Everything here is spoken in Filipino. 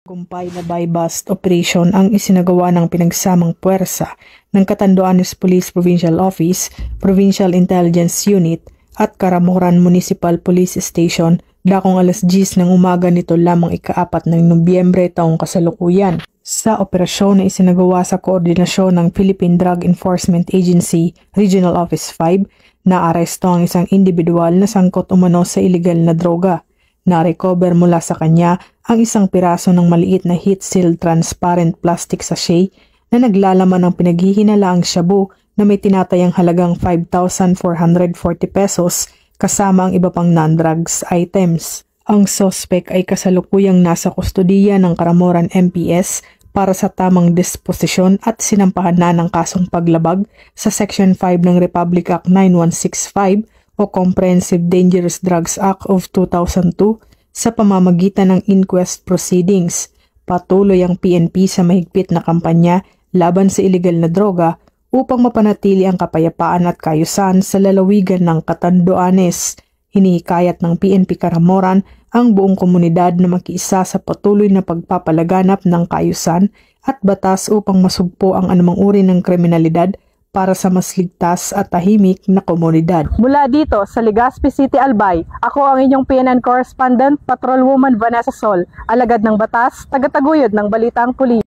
Tagumpay na buy-bust operation ang isinagawa ng pinagsamang puwersa ng Catanduanes Police Provincial Office, Provincial Intelligence Unit at Caramoran Municipal Police Station dakong alas 10 ng umaga nito lamang ika-4 ng Nobyembre taong kasalukuyan. Sa operasyon na isinagawa sa koordinasyon ng Philippine Drug Enforcement Agency Regional Office 5, naaresto ang isang individual na sangkot umano sa illegal na droga. Na-recover mula sa kanya ang isang piraso ng maliit na heat-sealed transparent plastic sachet na naglalaman ng pinaghihinalaang shabu na may tinatayang halagang 5,440 pesos kasama ang iba pang non-drugs items. Ang suspect ay kasalukuyang nasa kustudiya ng Caramoran MPS para sa tamang disposisyon at sinampahan na ng kasong paglabag sa Section 5 ng Republic Act 9165 o Comprehensive Dangerous Drugs Act of 2002 sa pamamagitan ng inquest proceedings. Patuloy ang PNP sa mahigpit na kampanya laban sa iligal na droga upang mapanatili ang kapayapaan at kaayusan sa lalawigan ng Catanduanes. Hinihikayat ng PNP Caramoran ang buong komunidad na makiisa sa patuloy na pagpapalaganap ng kaayusan at batas upang masugpo ang anumang uri ng kriminalidad para sa mas ligtas at tahimik na komunidad. Mula dito sa Legazpi City, Albay, ako ang inyong PNN correspondent, Patrolwoman Vanessa Sol, alagad ng batas, tagataguyod ng Balitang Pulis.